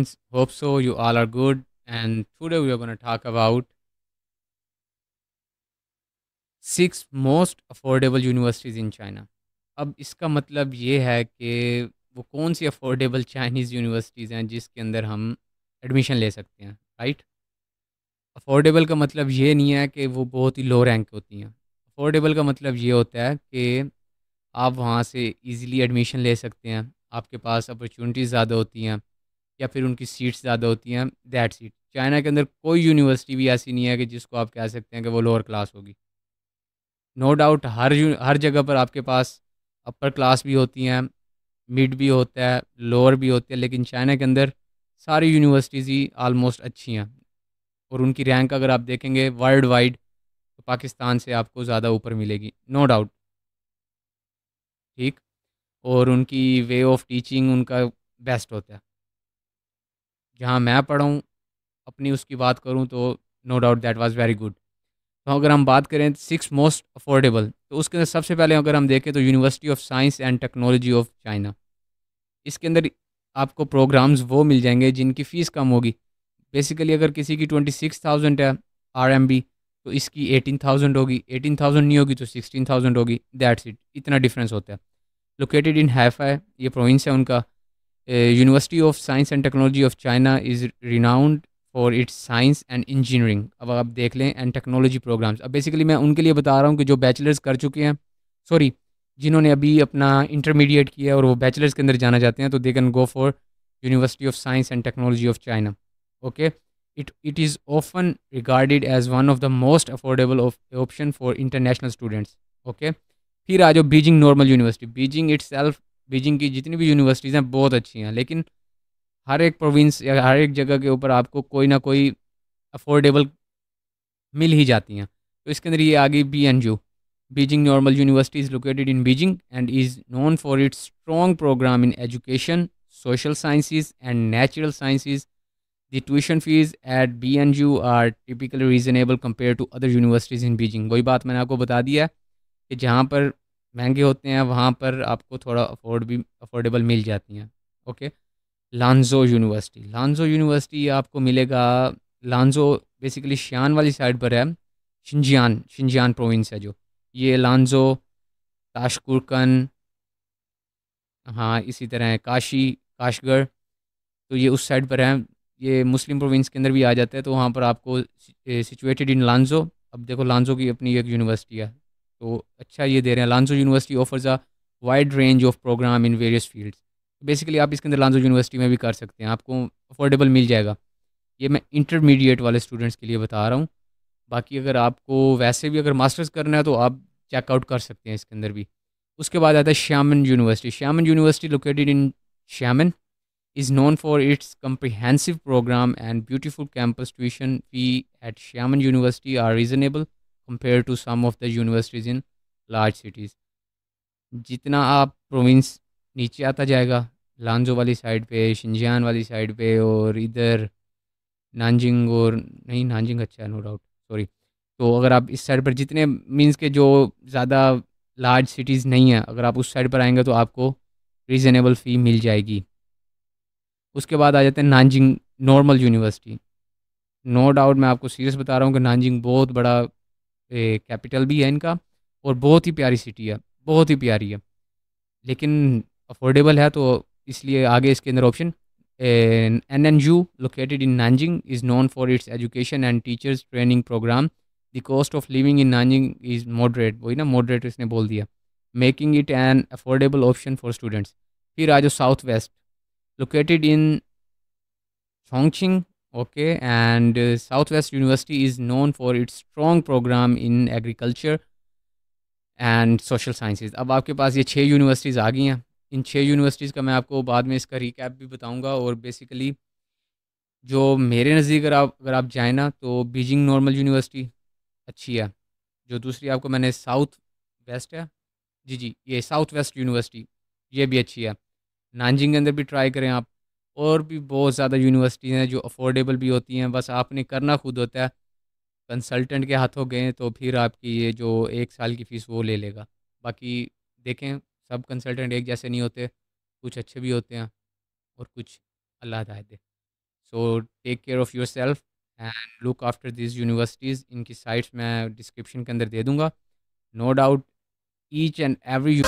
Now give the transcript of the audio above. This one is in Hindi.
friends. Hope so. You all are good. And today we are going to talk about six most affordable universities in China. अब इसका मतलब ये है कि वो कौन सी अफोर्डेबल चाइनीज़ यूनिवर्सिटीज़ हैं जिसके अंदर हम एडमिशन ले सकते हैं, राइट? अफोर्डेबल का मतलब ये नहीं है कि वो बहुत ही लो रैंक होती हैं। अफोर्डेबल का मतलब ये होता है कि आप वहाँ से इजीली एडमिशन ले सकते हैं, आपके पास अपॉर्चुनिटीज़ ज़्यादा होती हैं या फिर उनकी सीट्स ज़्यादा होती हैं, दैट्स इट। चाइना के अंदर कोई यूनिवर्सिटी भी ऐसी नहीं है कि जिसको आप कह सकते हैं कि वो लोअर क्लास होगी। नो डाउट हर जगह पर आपके पास अपर क्लास भी होती हैं, मिड भी होता है, लोअर भी होती है, लेकिन चाइना के अंदर सारी यूनिवर्सिटीज़ ही आलमोस्ट अच्छी हैं और उनकी रैंक अगर आप देखेंगे वर्ल्ड वाइड तो पाकिस्तान से आपको ज़्यादा ऊपर मिलेगी, नो डाउट। ठीक। और उनकी वे ऑफ टीचिंग उनका बेस्ट होता है। जहाँ मैं पढ़ा हूँ, अपनी उसकी बात करूँ तो no doubt that was very good. तो अगर हम बात करें सिक्स मोस्ट अफोर्डेबल, तो उसके अंदर सबसे पहले अगर हम देखें तो university of science and technology of China. इसके अंदर आपको प्रोग्राम्स वो मिल जाएंगे जिनकी फ़ीस कम होगी। बेसिकली अगर किसी की 26,000 है RMB, तो इसकी 18,000 होगी, 18,000 नहीं होगी तो 16,000 होगी, दैट्स इट। इतना डिफरेंस होता है। लोकेटेड इन हैफा, ये प्रोविंस है उनका। University of science and technology of China is renowned for its science and engineering. अब आप देख लें एंड टेक्नोलॉजी प्रोग्राम्स। अब बेसिकली मैं उनके लिए बता रहा हूँ कि जो बैचलर्स कर चुके हैं, सॉरी, जिन्होंने अभी अपना इंटरमीडिएट किया है और वो बैचलर्स के अंदर जाना चाहते हैं, तो they can go for university of science and technology of China. Okay. It is often regarded as one of the most affordable option for international students. Okay. फिर आ जाओ Beijing normal university. Beijing itself, Beijing की जितनी भी यूनिवर्सिटीज़ हैं बहुत अच्छी हैं, लेकिन हर एक प्रोविंस या हर एक जगह के ऊपर आपको कोई ना कोई अफोर्डेबल मिल ही जाती हैं। तो इसके अंदर ये आ गई BNU। Beijing normal university is located in Beijing and is known for its strong program in education, social sciences and natural sciences. The tuition fees at BNU are typically reasonable compared to other universities in Beijing. वही बात मैंने आपको बता दिया है कि जहाँ पर महंगे होते हैं वहाँ पर आपको थोड़ा अफोर्डेबल मिल जाती हैं। ओके। लांजो यूनिवर्सिटी आपको मिलेगा। लांजो बेसिकली शियान वाली साइड पर है। शिंजियान प्रोविंस है जो, ये लांजो, ताशकुरकन, हाँ इसी तरह है काशी, काशगढ़, तो ये उस साइड पर है। ये मुस्लिम प्रोविंस के अंदर भी आ जाता है, तो वहाँ पर आपको सिचुएटेड इन लांजो। अब देखो लांजो की अपनी एक यूनिवर्सिटी है, तो अच्छा ये दे रहे हैं। Lanzhou university offers a wide range of program in various fields. Basically आप इसके अंदर लांजो यूनिवर्सिटी में भी कर सकते हैं, आपको अफोर्डेबल मिल जाएगा। ये मैं इंटरमीडिएट वाले स्टूडेंट्स के लिए बता रहा हूँ। बाकी अगर आपको वैसे भी अगर मास्टर्स करना है तो आप चेकआउट कर सकते हैं इसके अंदर भी। उसके बाद आता है Xiamen university. Xiamen university located in Xiamen is known for its comprehensive program and beautiful campus. Tuition fee at Xiamen University are reasonable compared to some of the universities in large cities. जितना आप प्रोविंस नीचे आता जाएगा, लांजो वाली साइड पे, शिंजियान वाली साइड पे, और इधर नानजिंग, और नहीं नानजिंग अच्छा है नो डाउट, सॉरी। तो अगर आप इस साइड पर जितने मीन्स के जो ज़्यादा लार्ज सिटीज़ नहीं है, अगर आप उस साइड पर आएंगे तो आपको रीज़नेबल फ़ी मिल जाएगी। उसके बाद आ जाते हैं Nanjing normal university. No doubt मैं आपको सीरियस बता रहा हूँ कि नानजिंग बहुत बड़ा कैपिटल भी है इनका, और बहुत ही प्यारी सिटी है, बहुत ही प्यारी है, लेकिन अफोर्डेबल है, तो इसलिए आगे इसके अंदर option NNU located in Nanjing is known for its education and teachers training program. The cost of living in Nanjing is moderate, वही ना मॉडरेट इसने बोल दिया, making it an affordable option for students. फिर आ जाओ south west, located in Chongqing. Okay, and Southwest University is known for its strong program in agriculture and social sciences. अब आपके पास ये 6 यूनिवर्सिटीज़ आ गई हैं। इन 6 यूनिवर्सिटीज़ का मैं आपको बाद में इसका रिकैप भी बताऊंगा। और बेसिकली जो मेरे नज़दीक अगर आप जाएँ ना, तो बीजिंग नॉर्मल यूनिवर्सिटी अच्छी है। जो दूसरी आपको मैंने साउथ वेस्ट है, जी जी, ये साउथ वेस्ट यूनिवर्सिटी, ये भी अच्छी है। नानजिंग के अंदर भी ट्राई करें आप। और भी बहुत ज़्यादा यूनिवर्सिटीज़ हैं जो अफोर्डेबल भी होती हैं, बस आपने करना खुद होता है। कंसल्टेंट के हाथों गए तो फिर आपकी ये जो 1 साल की फ़ीस वो ले लेगा। बाकी देखें, सब कंसल्टेंट एक जैसे नहीं होते, कुछ अच्छे भी होते हैं और कुछ अल्लाह हिदायत दे। So take care of yourself and look after this universities. इनकी साइट्स मैं डिस्क्रिप्शन के अंदर दे दूँगा। No doubt each and every